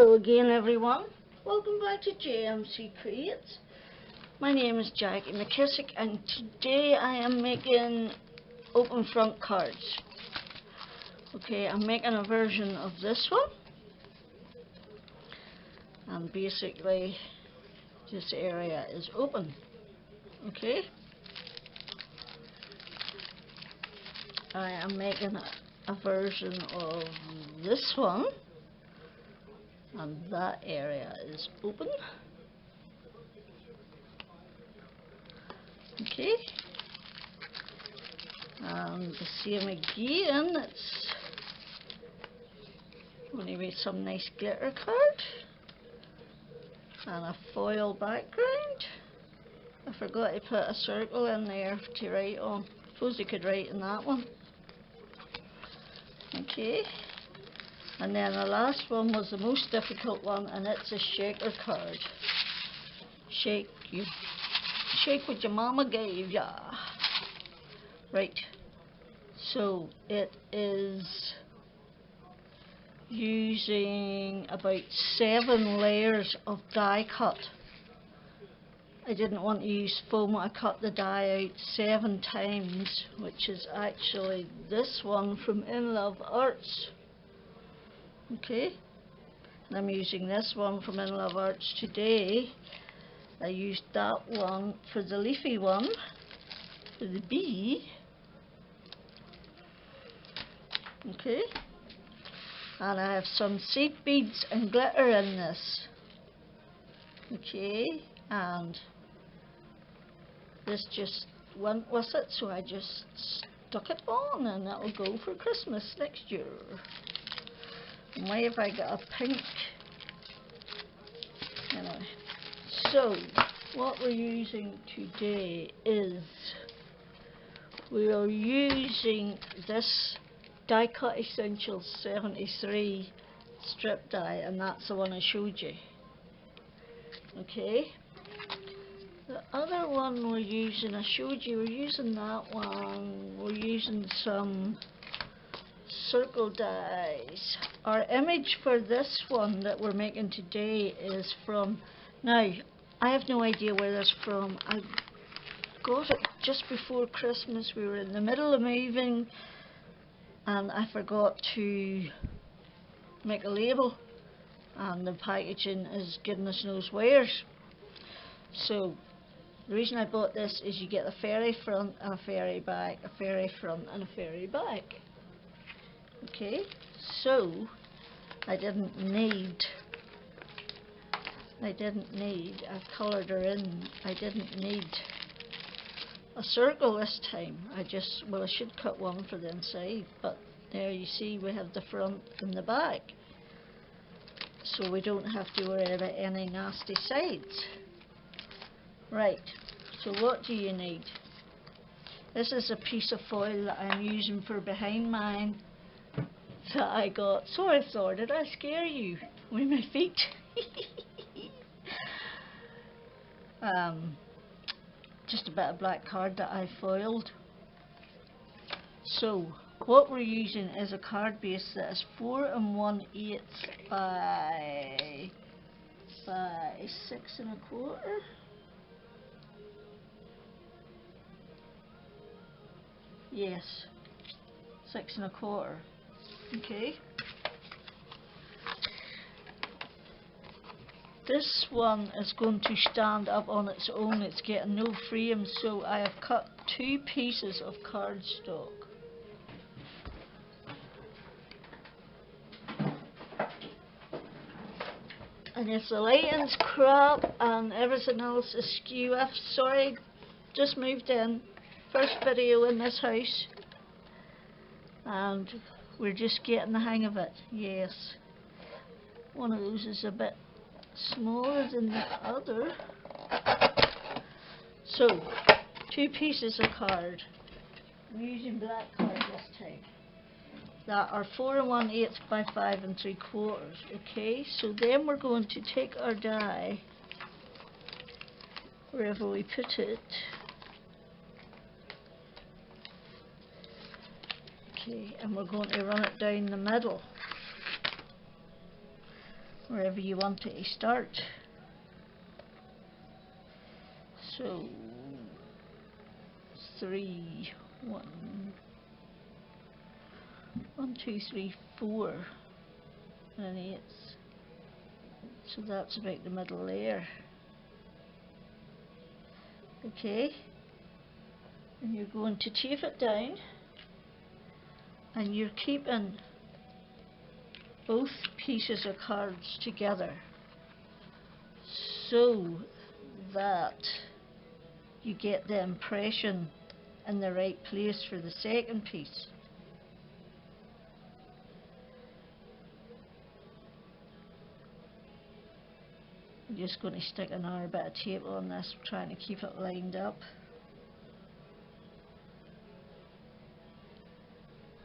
Hello again everyone, welcome back to JMC Creates. My name is Jackie McKissick and today I am making open front cards. Okay, I'm making a version of this one, and basically this area is open. Okay, I am making a version of this one, and that area is open. Okay, and the same again, it's only with some nice glitter card and a foil background. I forgot to put a circle in there to write on. Suppose you could write in that one. Okay, and then the last one was the most difficult one, and it's a shaker card. Shake what your mama gave ya. Right, so it is using about 7 layers of die cut. I didn't want to use foam. I cut the die out 7 times, which is actually this one from Inlovearts. Okay, and I'm using this one from Inlovearts today. I used that one for the leafy one, for the bee. Okay, and I have some seed beads and glitter in this. Okay, and this just went with it, so I just stuck it on, and that'll go for Christmas next year. And why have I got a pink? Anyway, so what we're using today is we are using this Die Cut Essentials 73 strip die, and that's the one I showed you. Okay, the other one we're using, I showed you, we're using that one. We're using some circle dies. Our image for this one that we're making today is from, now I have no idea where that's from. I got it just before Christmas. We were in the middle of moving and I forgot to make a label, and the packaging is goodness knows where's. So the reason I bought this is you get a fairy front and a fairy back, a fairy front and a fairy back. Okay, so I didn't need, I've coloured her in, I didn't need a circle this time. I should cut one for the inside, but there you see we have the front and the back, so we don't have to worry about any nasty sides. Right, so what do you need? This is a piece of foil that I'm using for behind mine that I got. Sorry Thor, did I scare you with my feet? Just a bit of black card that I foiled. So what we're using is a card base that is 4 1/8 by 6 1/4. Yes, 6 1/4. Okay. This one is going to stand up on its own. It's getting no frame, so I have cut 2 pieces of cardstock. And if the lighting's crap and everything else is skew, sorry, just moved in, first video in this house, and we're just getting the hang of it. Yes, one of those is a bit smaller than the other. So 2 pieces of card. I'm using black card this time, that are 4 1/8 by 5 3/4. Okay, so then we're going to take our die wherever we put it. Okay, and we're going to run it down the middle. wherever you want it to start. So 3, 1, 2, 3, 4 and 8. So that's about the middle there. Okay, and you're going to tape it down, and you're keeping both pieces of cards together so that you get the impression in the right place for the second piece. I'm just going to stick another bit of tape on this, trying to keep it lined up.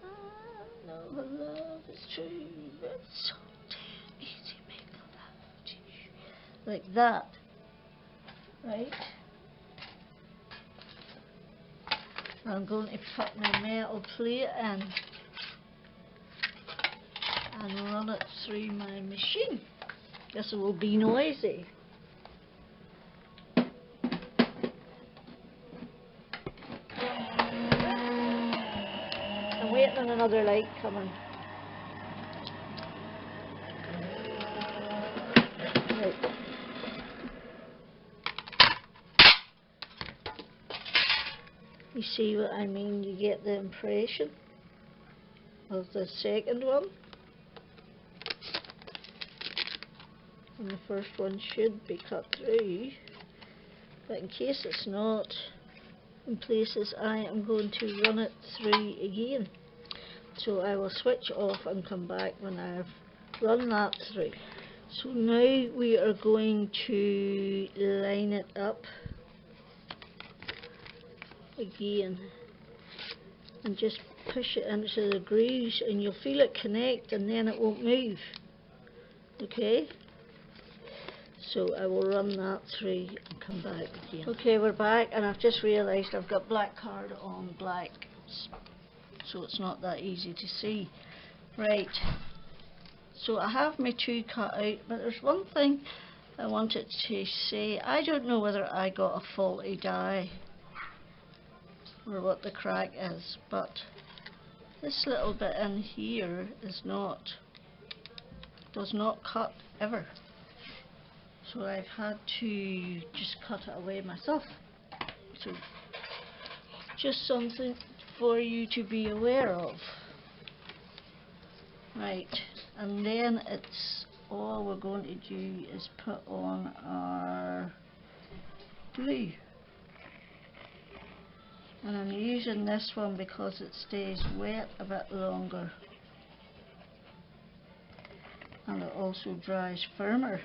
I know the love is true, but it's so damn easy to make love to you. Like that, right? I'm going to put my metal plate in and run it through my machine. This will be noisy. I'm waiting on another light coming. Right. You see what I mean? You get the impression of the second one. And the first one should be cut through, but in case it's not in places, I am going to run it through again. So I will switch off and come back when I've run that through. So now we are going to line it up again and just push it into the grooves, and you'll feel it connect and then it won't move. Okay? So I will run that through and come back again. Okay, we're back, and I've just realised I've got black card on black, so it's not that easy to see. Right, so I have my two cut out, but there's one thing I wanted to say. I don't know whether I got a faulty die or what the crack is, but this little bit in here does not cut ever. So I've had to just cut it away myself. So just something for you to be aware of. Right, and then it's all we're going to do is put on our glue. And I'm using this one because it stays wet a bit longer. And it also dries firmer.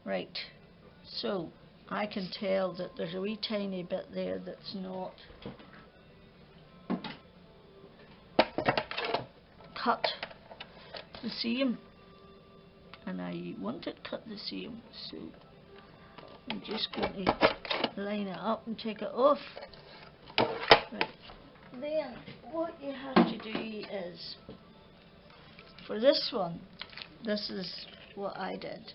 Right, so I can tell that there's a wee tiny bit there that's not cut the seam, and I want it cut the seam, so I'm just going to line it up and take it off. Right. Then what you have to do is, for this one, this is what I did.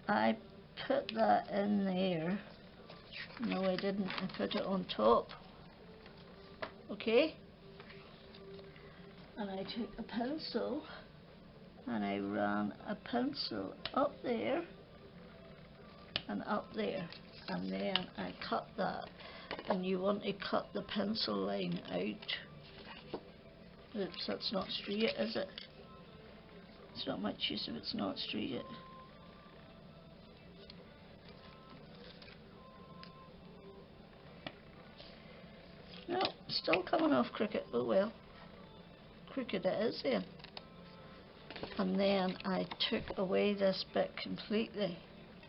I put that in there. No, I didn't. I put it on top. Okay? And I took a pencil and I ran a pencil up there and up there, and then I cut that, and you want to cut the pencil line out. Oops, that's not straight, is it? It's not much use if it's not straight. No, still coming off crooked. Oh well, crooked it is then. And then I took away this bit completely,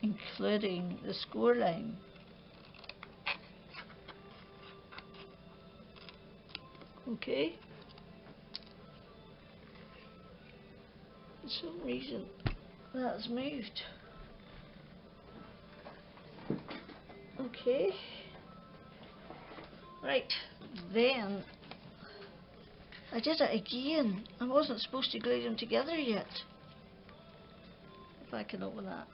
including the score line. Okay. For some reason that's moved. Okay. Right, then I did it again. I wasn't supposed to glue them together yet. If I can open that.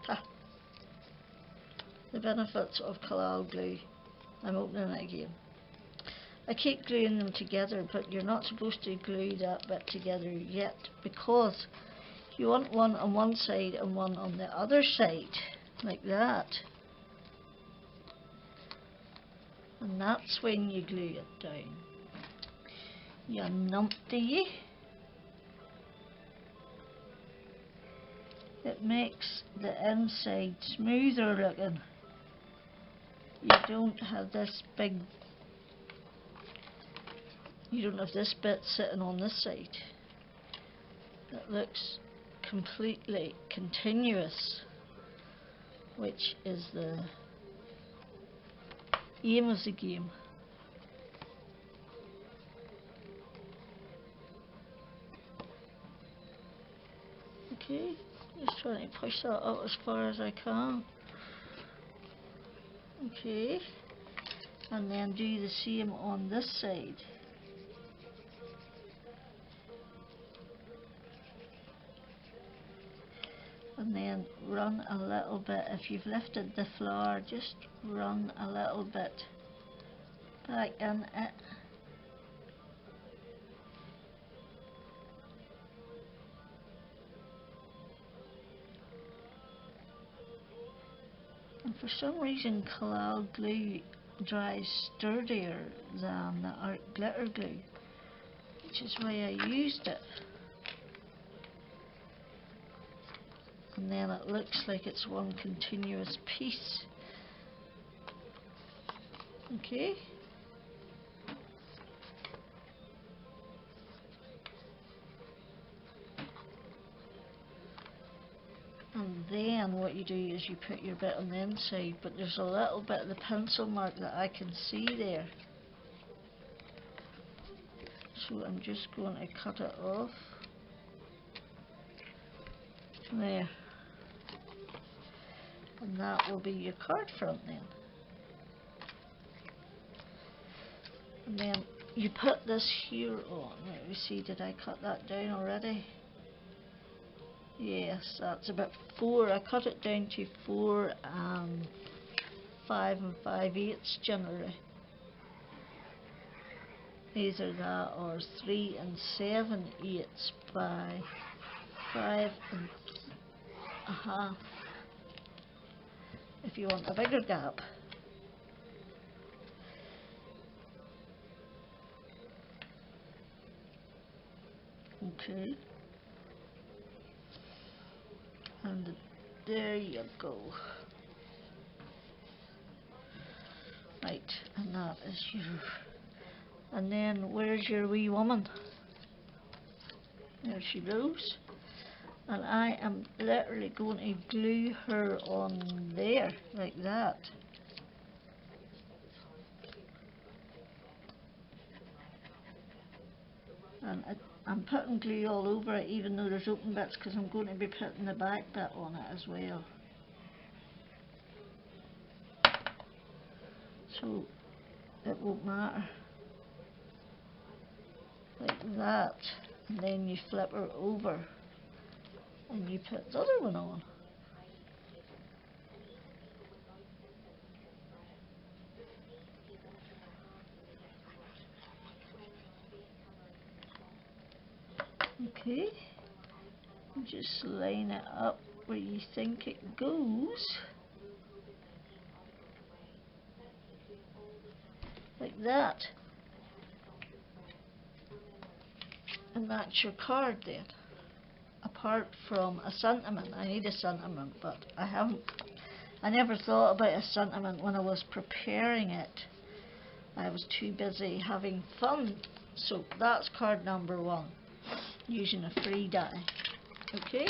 Ha. The benefits of collal glue. I'm opening it again. I keep gluing them together, but you're not supposed to glue that bit together yet, because you want one on one side and one on the other side, like that. And that's when you glue it down. You numpty. It makes the inside smoother looking. You don't have this big, you don't have this bit sitting on this side. It looks completely continuous, which is the aim of the game. Okay, just trying to push that up as far as I can. Okay, and then do the same on this side. And then run a little bit. If you've lifted the flower, just run a little bit back in it. And for some reason collal glue dries sturdier than the art glitter glue, which is why I used it. And then it looks like it's one continuous piece. Okay. And then what you do is you put your bit on the inside, but there's a little bit of the pencil mark that I can see there. So I'm just going to cut it off. There. And that will be your card front then. And then you put this here on. Let me see, did I cut that down already? Yes, that's about 4. I cut it down to 4 and 5 5/8 generally. Either that or 3 7/8 by 5 1/2. If you want a bigger gap. Okay. And there you go. Right, and that is your... And then where's your wee woman? There she goes. And I am literally going to glue her on there, like that. And I'm putting glue all over it, even though there's open bits, because I'm going to be putting the back bit on it as well. So it won't matter. Like that. And then you flip her over and you put the other one on. Okay, just line it up where you think it goes, like that, and that's your card then. Apart from a sentiment, I need a sentiment, but I never thought about a sentiment when I was preparing it. I was too busy having fun. So that's card number 1, using a free die. Okay?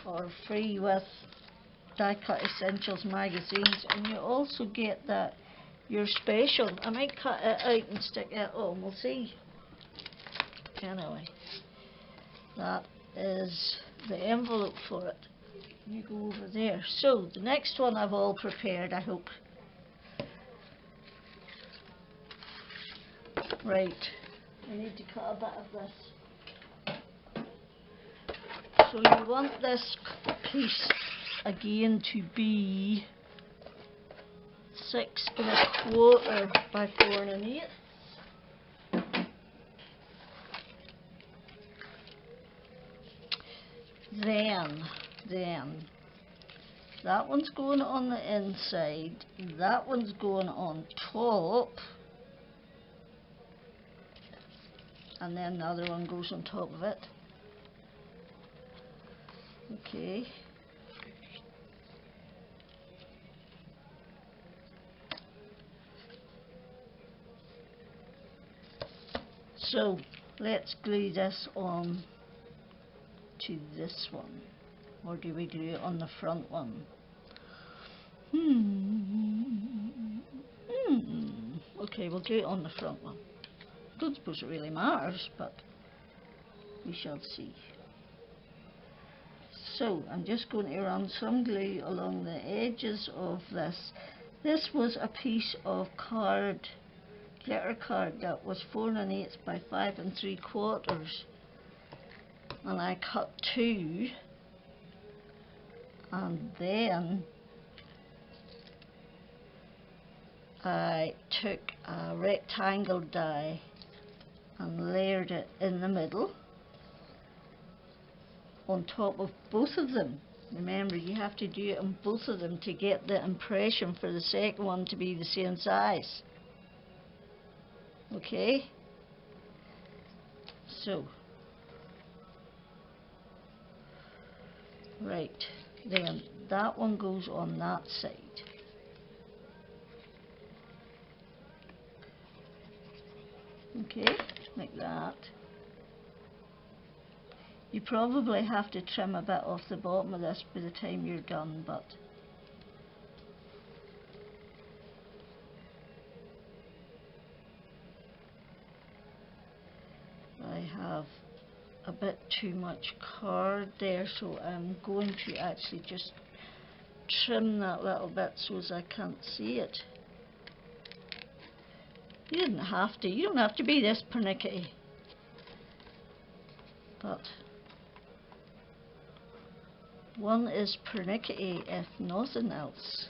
Or free with Die Cut Essentials magazines, and you also get that your special. I might cut it out and stick it on, we'll see. Anyway, that is the envelope for it. You go over there. So the next one I've all prepared, I hope. Right, I need to cut a bit of this. So you want this piece again to be 6 1/4 by 4 1/8. Then that one's going on the inside, that one's going on top, and then the other one goes on top of it. Okay. So let's glue this on to this one, or do we glue it on the front one? Okay, we'll glue it on the front one. Don't suppose it really matters, but we shall see. So I'm just going to run some glue along the edges of this. This was a piece of card, glitter card, that was 4 1/8 by 5 3/4, and I cut 2, and then I took a rectangle die and layered it in the middle on top of both of them. Remember, you have to do it on both of them to get the impression for the second one to be the same size. Okay? So, right, then that one goes on that side. Okay, like that. You probably have to trim a bit off the bottom of this by the time you're done, but I have a bit too much card there, so I'm going to actually just trim that little bit so as I can't see it. You didn't have to. You don't have to be this pernickety. But one is pernickety if nothing else.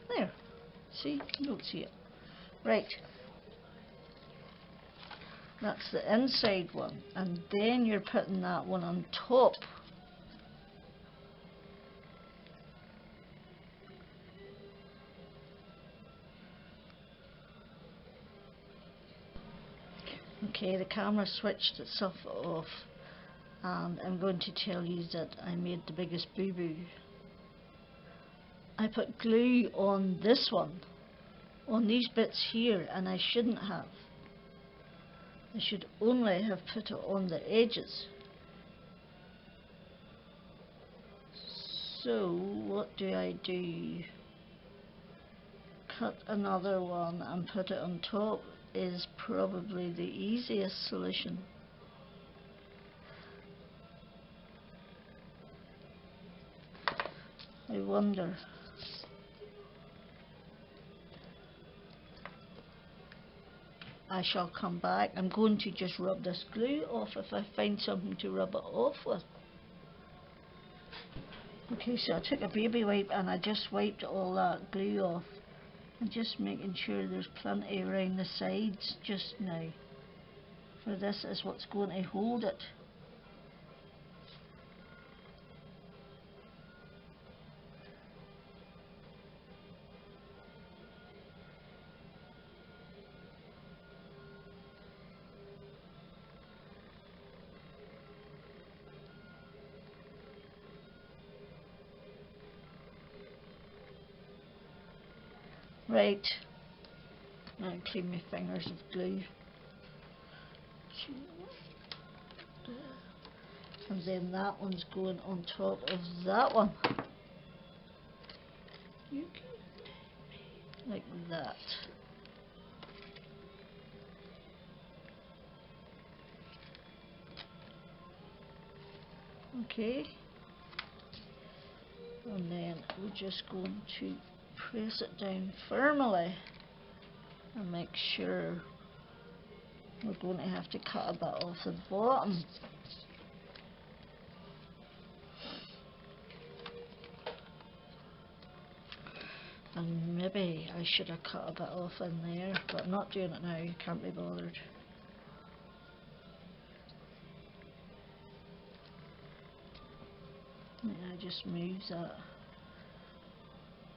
There. See? You don't see it. Right. That's the inside one. And then you're putting that one on top. Okay, the camera switched itself off, and I'm going to tell you that I made the biggest boo-boo. I put glue on this one, on these bits here, and I shouldn't have. I should only have put it on the edges. So what do? Cut another one and put it on top is probably the easiest solution. I wonder. I shall come back. I'm going to just rub this glue off if I find something to rub it off with. Okay, so I took a baby wipe and I just wiped all that glue off. I'm just making sure there's plenty around the sides just now, for this is what's going to hold it. Right, now clean my fingers of glue. And then that one's going on top of that one. Like that. Okay. And then we're just going to press it down firmly and make sure we're going to have to cut a bit off the bottom. And maybe I should have cut a bit off in there, but I'm not doing it now, can't be bothered. I just move that.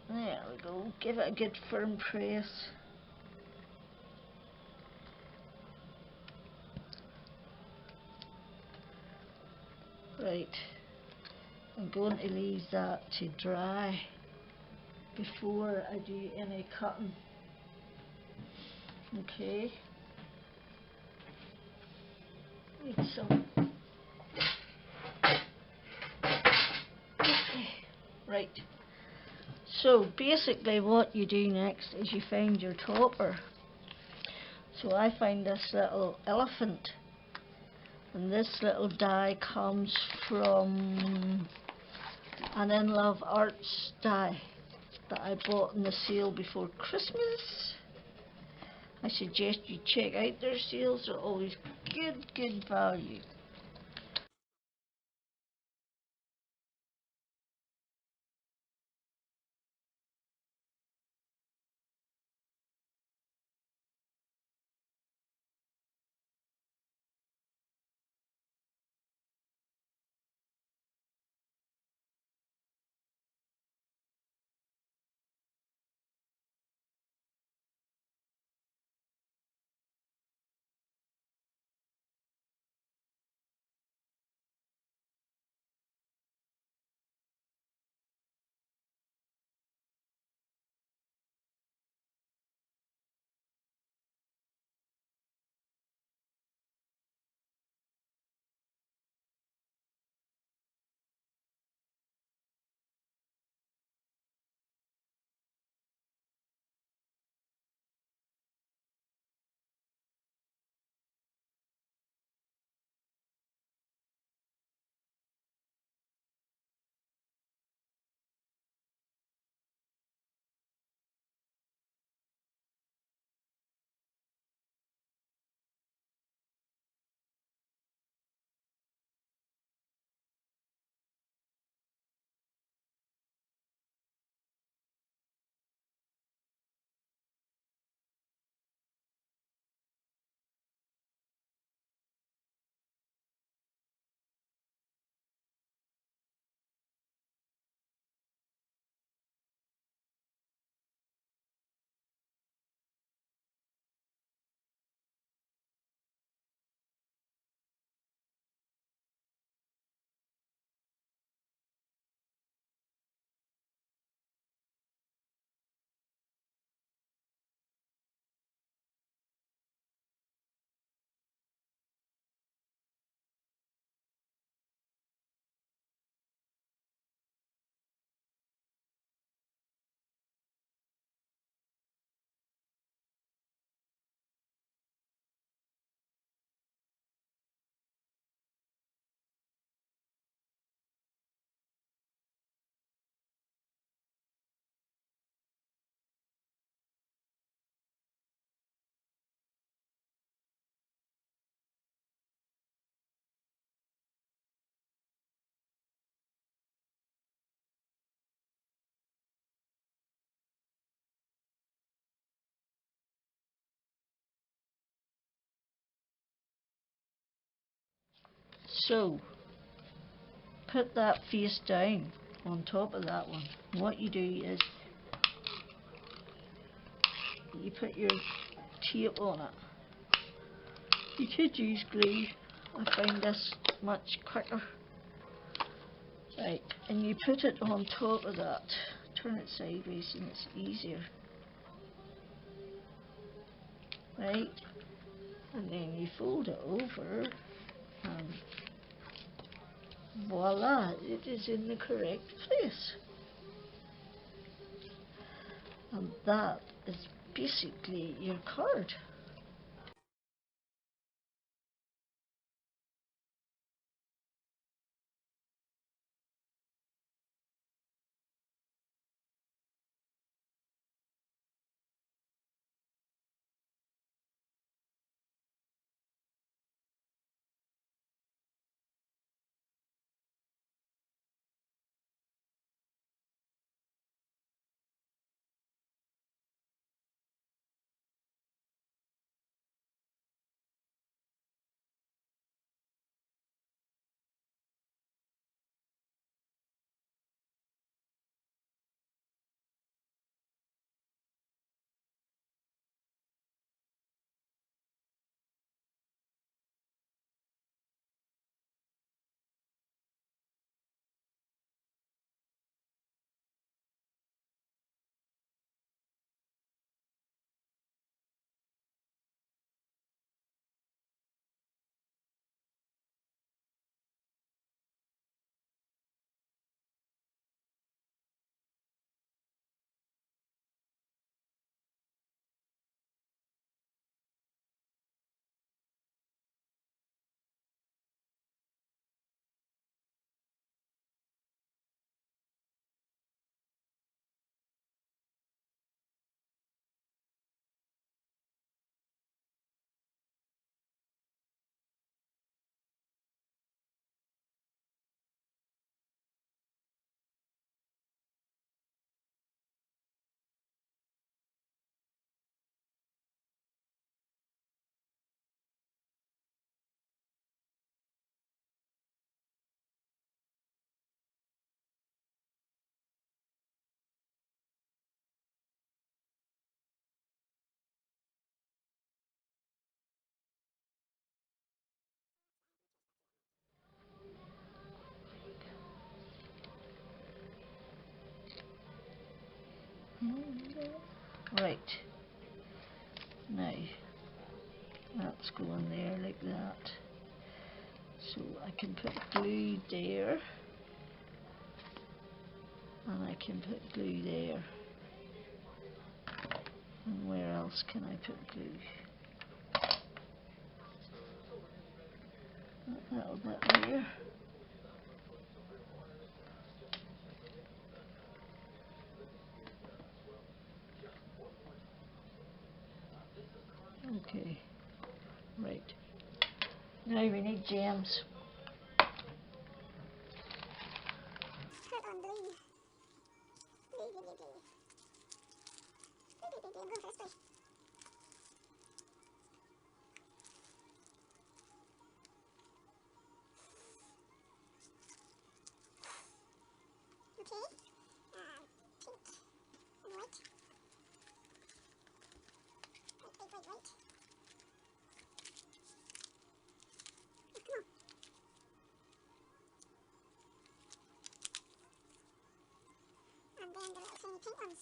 There we go, give it a good firm press. Right, I'm going to leave that to dry before I do any cutting. Okay. Right, right. So basically what you do next is you find your topper. So I find this little elephant, and this little die comes from an Inlovearts die that I bought in the sale before Christmas. I suggest you check out their sales, they're always good value. So put that face down on top of that one. What you do is you put your tape on it. You could use glue. I find this much quicker. Right, and you put it on top of that. Turn it sideways and it's easier. Right, and then you fold it over and voila, it is in the correct place. And that is basically your card. Right, now that's going there like that. So I can put glue there, and I can put glue there. And where else can I put glue? That little bit there. Okay, right. Now we need gems. Put on blue. Blue, blue, blue, blue. Blue, blue, blue, blue. I'm going for this blue. Okay. Pink and white. White, white, white, white. Oh, come on. And then the little tiny pink ones.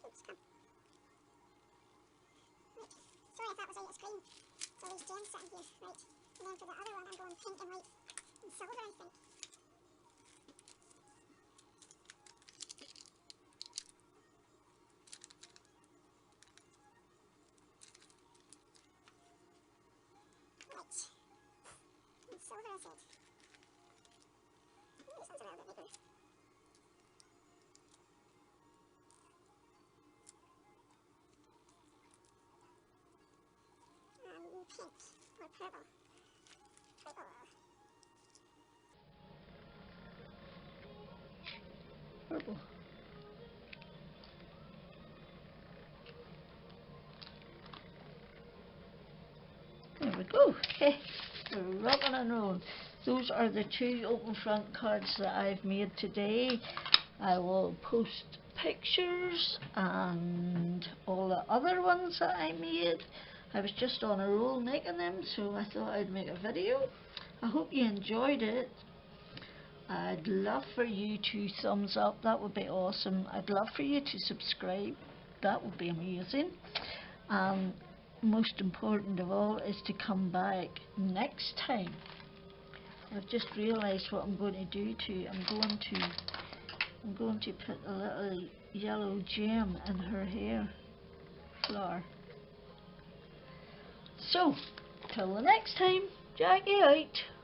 Oops, come. Right. Sorry if that was out of screen. So these gems sitting here. Right. And then for the other one I'm going pink and white and silver, I think. Right. And silver, I said. Ooh, this one's a little bit bigger. Pink or purple. Purple. Purple. we go. We're rocking and rolling. Those are the 2 open front cards that I've made today. I will post pictures and all the other ones that I made. I was just on a roll making them, so I thought I'd make a video. I hope you enjoyed it. I'd love for you to thumbs up, that would be awesome. I'd love for you to subscribe, that would be amazing. And most important of all is to come back next time. I've just realised what I'm going to do to. I'm going to put a little yellow gem in her hair flower. So, till the next time, Jackie out.